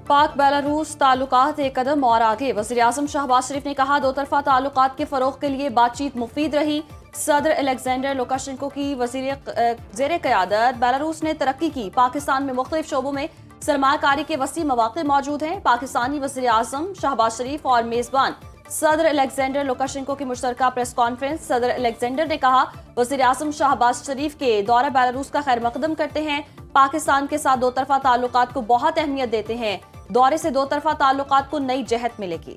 पाक बेलारूस ताल्लुकात एक कदम और आगे। वज़ीर-ए-आज़म शहबाज शरीफ ने कहा, दो तरफा ताल्लुकात के फ़रोग़ के लिए बातचीत मुफीद रही। सदर अलेक्जेंडर लुकाशेंको की ज़ेरे क़यादत बेलारूस ने तरक्की की। पाकिस्तान में मुख्तलिफ शोबों में सरमायाकारी के वसी मौक़े मौजूद हैं। पाकिस्तानी वज़ीर-ए-आज़म शहबाज शरीफ और मेज़बान सदर अलेक्जेंडर लुकाशेंको की मुश्तरका प्रेस कॉन्फ्रेंस। सदर अलेक्जेंडर ने कहा, वज़ीर-ए-आज़म शहबाज शरीफ के दौरा बेलारूस का खैर मकदम करते हैं। पाकिस्तान के साथ दो तरफा ताल्लुकात को बहुत अहमियत देते हैं। दौरे से दो तरफा ताल्लुकात को नई जहत मिलेगी।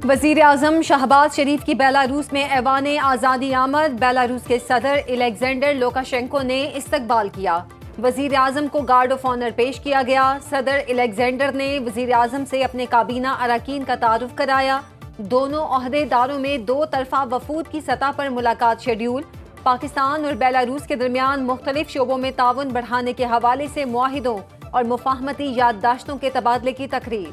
वज़ीर आज़म शहबाज शरीफ की बेलारूस में ऐवान आज़ादी आमद। बेलारूस के सदर अलेक्जेंडर लुकाशेंको ने इस्तकबाल किया। वज़ीर आज़म को गार्ड ऑफ ऑनर पेश किया गया। सदर अलेक्जेंडर ने वज़ीर आज़म से अपने काबीना अरकान का तारुफ कराया। दोनों ओहदेदारों में दो तरफा वफूद की सतह पर मुलाकात शेड्यूल। पाकिस्तान और बेलारूस के दरमियान मुख्तलिफ शोबों में ताउन बढ़ाने के हवाले से मुआहिदों और मुफाहमती याददाश्तों के तबादले की तकरीर।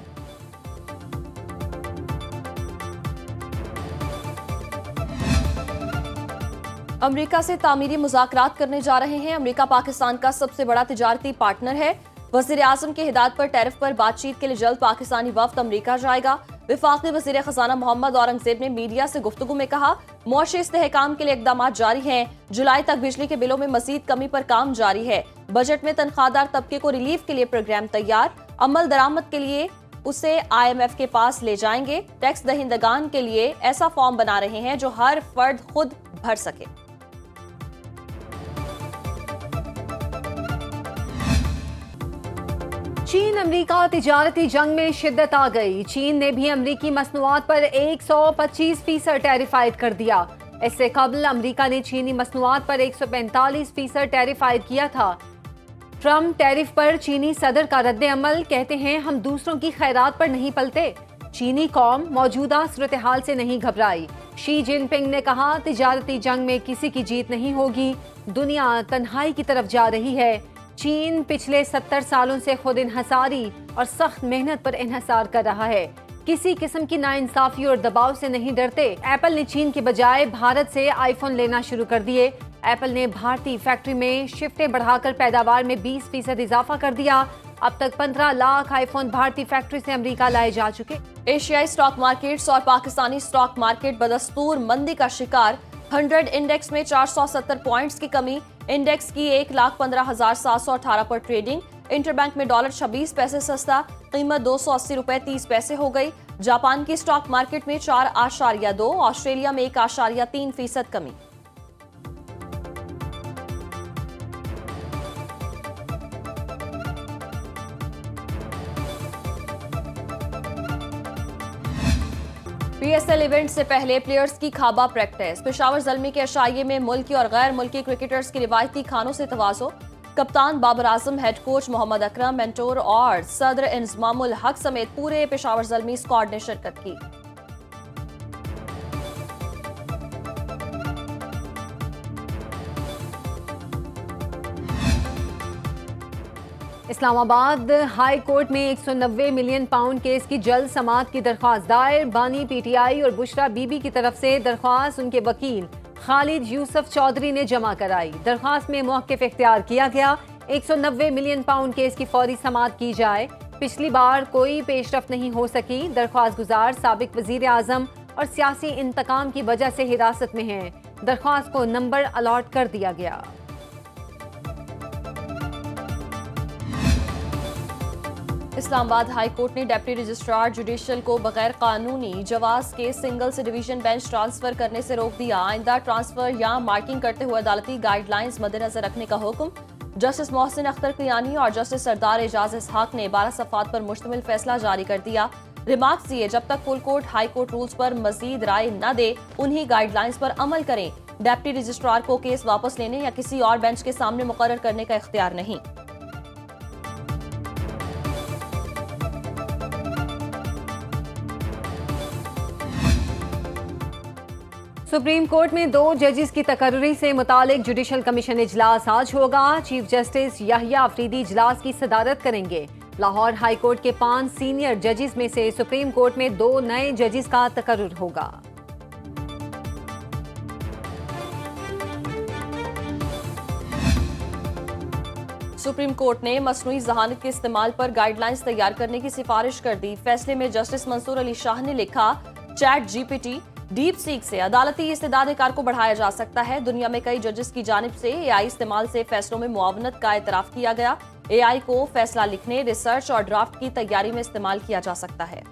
अमेरिका से तामीरी मुज़ाकरात करने जा रहे हैं। अमेरिका पाकिस्तान का सबसे बड़ा तिजारती पार्टनर है। वज़ीर-ए-आज़म की हिदायत पर टैरिफ पर बातचीत के लिए जल्द पाकिस्तानी वफ्द अमेरिका जाएगा। वफाकी वज़ीर ख़ज़ाना मोहम्मद औरंगज़ेब ने मीडिया से गुफ्तगू में कहा, मुआशी इस्तेहकाम के लिए इक़दामात जारी हैं। जुलाई तक बिजली के बिलों में मज़ीद कमी पर काम जारी है। बजट में तनख्वाहदार तबके को रिलीफ के लिए प्रोग्राम तैयार। अमल दरामद के लिए उसे IMF के पास ले जाएंगे। टैक्स दहिंदगान के लिए ऐसा फॉर्म बना रहे हैं जो हर फर्द खुद भर सके। चीन अमेरिका तिजारती जंग में शिद्दत आ गई। चीन ने भी अमेरिकी मसनूआत पर 125% टैरिफ आयद कर दिया। इससे कबल अमेरिका ने चीनी मसनूआत पर 145% टैरिफ आयद किया था। ट्रम्प टैरिफ पर चीनी सदर का रद्द अमल, कहते हैं हम दूसरों की खैरात पर नहीं पलते। चीनी कौम मौजूदा सूरत हाल से नहीं घबराई। शी जिनपिंग ने कहा, तिजारती जंग में किसी की जीत नहीं होगी। दुनिया तन्हाई की तरफ जा रही है। चीन पिछले 70 सालों से खुद इन्हसारी और सख्त मेहनत पर इन्हसार कर रहा है। किसी किस्म की नाइंसाफी और दबाव से नहीं डरते। एप्पल ने चीन के बजाय भारत से आईफोन लेना शुरू कर दिए। एप्पल ने भारतीय फैक्ट्री में शिफ्टें बढ़ाकर पैदावार में 20% इजाफा कर दिया। अब तक 15 लाख आईफोन भारतीय फैक्ट्री से अमेरिका लाए जा चुके। एशियाई स्टॉक मार्केट्स और पाकिस्तानी स्टॉक मार्केट बदस्तूर मंदी का शिकार। 100 इंडेक्स में 470 पॉइंट्स की कमी। इंडेक्स की 1,15,718 पर ट्रेडिंग। इंटरबैंक में $26 सस्ता, कीमत $280.30 हो गई। जापान की स्टॉक मार्केट में 4.2, ऑस्ट्रेलिया में 1.3% कमी। PSL इवेंट से पहले प्लेयर्स की खाबा प्रैक्टिस। पेशावर ज़ल्मी के अशाइये में मुल्की और गैर मुल्की क्रिकेटर्स की रिवायती खानों से तवाज़ो। कप्तान Babar Azam, head coach Mohammad Akram, mentor और सदर इंज़मामुल हक समेत पूरे पेशावर ज़ल्मी स्क्वाड ने शिरकत की। इस्लामाबाद हाई कोर्ट में 190 मिलियन पाउंड केस की जल्द समाअत की दरख्वास्त दायर। बानी PTI और बुशरा बीबी की तरफ से दरख्वास्त उनके वकील खालिद यूसुफ चौधरी ने जमा कराई। दरख्वास्त में मौक़िफ़ इख्तियार किया गया, 190 मिलियन पाउंड केस की फौरी समाअत की जाए। पिछली बार कोई पेशरफ नहीं हो सकी। दरख्वास्त गुजार साबिक वज़ीर आज़म और सियासी इंतकाम की वजह से हिरासत में हैं। दरख्वास्त को नंबर अलॉट कर दिया गया। इस्लामाबाद हाई कोर्ट ने डिप्टी रजिस्ट्रार जुडिशल को बगैर कानूनी जवाज के सिंगल से डिवीजन बेंच ट्रांसफर करने से रोक दिया। आइंदा ट्रांसफर या मार्किंग करते हुए अदालती गाइडलाइंस मद्देनजर रखने का हुक्म। जस्टिस मोहसिन अख्तर कियानी और जस्टिस सरदार एजाज इसहाक ने 12 सफ़ात पर मुश्तमिल फैसला जारी कर दिया। रिमार्क्स दिए, जब तक full court high court rules पर मजीद राय न दे उन्हीं गाइडलाइंस पर अमल करें। डिप्टी रजिस्ट्रार को केस वापस लेने या किसी और बेंच के सामने मुकर्रर करने का इख्तियार नहीं। सुप्रीम कोर्ट में 2 जजेस की तकर्री से मुतालिक जुडिशल कमीशन इजलास आज होगा। चीफ जस्टिस याहिया अफरीदी इजलास की सदारत करेंगे। लाहौर हाई कोर्ट के 5 सीनियर जजेस में से सुप्रीम कोर्ट में 2 नए जजेस का तकर्रुर होगा। सुप्रीम कोर्ट ने मसनूई जहानत के इस्तेमाल पर गाइडलाइंस तैयार करने की सिफारिश कर दी। फैसले में जस्टिस मंसूर अली शाह ने लिखा, चैट जीपीटी डीप सीक से अदालती इस्तेदाद कार को बढ़ाया जा सकता है। दुनिया में कई जजेस की जानिब से एआई इस्तेमाल से फैसलों में मुआवनत का एतराफ किया गया। एआई को फैसला लिखने, रिसर्च और ड्राफ्ट की तैयारी में इस्तेमाल किया जा सकता है।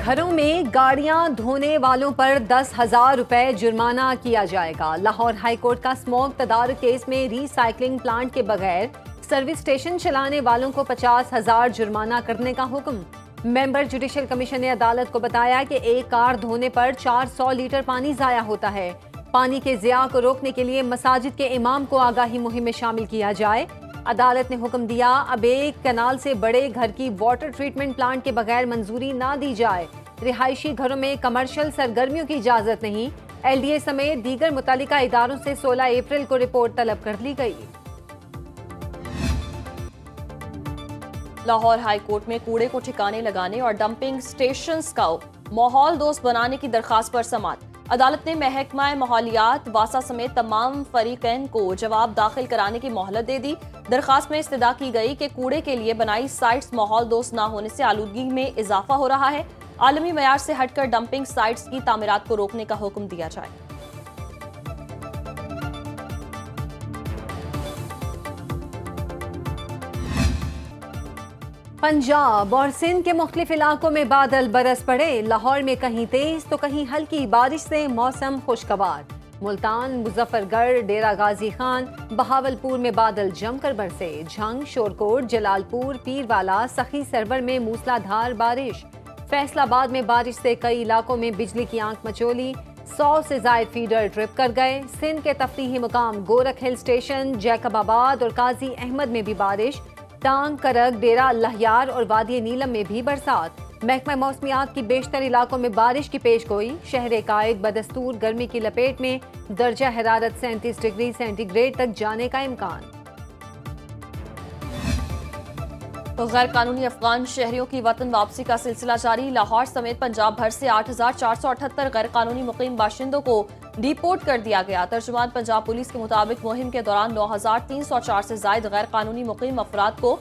घरों में गाड़ियां धोने वालों पर 10,000 रुपए जुर्माना किया जाएगा। लाहौर हाईकोर्ट का स्मोक तदारुक केस में रीसाइक्लिंग प्लांट के बगैर सर्विस स्टेशन चलाने वालों को 50,000 जुर्माना करने का हुक्म। मेंबर जुडिशल कमीशन ने अदालत को बताया कि एक कार धोने पर 400 लीटर पानी जाया होता है। पानी के ज़िया को रोकने के लिए मसाजिद के इमाम को आगाही मुहिम में शामिल किया जाए। अदालत ने हुक्म दिया, अब एक कनाल से बड़े घर की वाटर ट्रीटमेंट प्लांट के बगैर मंजूरी ना दी जाए। रिहायशी घरों में कमर्शियल सरगर्मियों की इजाजत नहीं। एलडीए समेत दीगर मुतालिका इदारों से 16 अप्रैल को रिपोर्ट तलब कर ली गई। लाहौर हाई कोर्ट में कूड़े को ठिकाने लगाने और डंपिंग स्टेशंस का माहौल दोस्त बनाने की दरखास्त पर समाअत। अदालत ने महकमा माहौलियात, वासा समेत तमाम फरीकैन को जवाब दाखिल कराने की मोहलत दे दी। दरखास्त में इस्तदा की गई कि कूड़े के लिए बनाई साइट्स माहौल दोस्त न होने से आलूदगी में इजाफा हो रहा है। आलमी मयार से हटकर डंपिंग साइट्स की तामीरात को रोकने का हुक्म दिया जाए। पंजाब और सिंध के मुख्तलिफ इलाकों में बादल बरस पड़े। लाहौर में कहीं तेज तो कहीं हल्की बारिश से मौसम खुशगवार। मुल्तान, मुजफ्फरगढ़, डेरा गाजी खान, बहावलपुर में बादल जमकर बरसे। झंग, शोरकोट, जलालपुर, पीरवाला, सखी सरवर में मूसलाधार बारिश। फैसलाबाद में बारिश से कई इलाकों में बिजली की आंख मचोली। 100 से जायद फीडर ट्रिप कर गए। सिंध के तफरीही मुकाम गोरख हिल स्टेशन, जैकबाबाद और काजी अहमद में भी बारिश। टांग, करग, डेरा लहयार और वादी नीलम में भी बरसात। महकमा मौसमियात की बेशतर इलाकों में बारिश की पेशगोई। शहर कायद बदस्तूर गर्मी की लपेट में, दर्जा हरारत 37 डिग्री सेंटीग्रेड तक जाने का इम्कान। तो गैर कानूनी अफगान शहरियों की वतन वापसी का सिलसिला जारी। लाहौर समेत पंजाब भर से 8,478 गैर कानूनी मुकीम बाशिंदों को डिपोर्ट कर दिया गया। तर्जुमान पंजाब पुलिस के मुताबिक मुहिम के दौरान 9,304 से जायद गैर कानूनी मुकीम अफराद को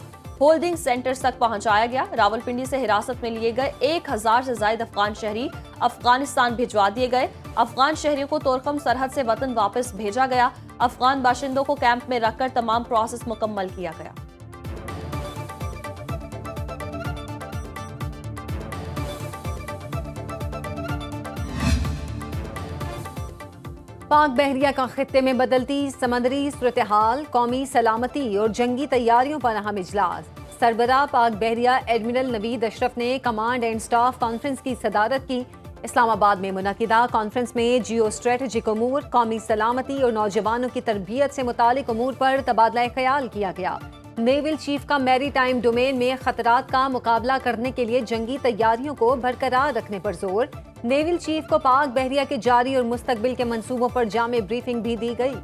होल्डिंग सेंटर्स तक पहुंचाया गया। रावलपिंडी से हिरासत में लिए गए 1,000 से जायद अफगान शहरी अफगानिस्तान भिजवा दिए गए। अफगान शहरियों को तोरखम सरहद से वतन वापस भेजा गया। अफगान बाशिंदों को कैंप में रखकर तमाम प्रोसेस मुकम्मल किया गया। पाक बहरिया का खित्ते में बदलती समंदरी सूरत-ए-हाल, कौमी सलामती और जंगी तैयारियों पर अहम इजलास। सरबराह पाक बहरिया एडमिरल नवीद अशरफ ने कमांड एंड स्टाफ कॉन्फ्रेंस की सदारत की। इस्लामाबाद में मुनक़िदा कॉन्फ्रेंस में जियो स्ट्रेटजिक उमूर, कौमी सलामती और नौजवानों की तरबियत से मुतालिक उमूर पर तबादला ख्याल किया गया। नेवल चीफ का मैरी टाइम डोमेन में खतरात का मुकाबला करने के लिए जंगी तैयारियों को बरकरार रखने पर जोर। नेवल चीफ को पाक बहरिया के जारी और मुस्तकबिल के मंसूबों पर जामे ब्रीफिंग भी दी गई।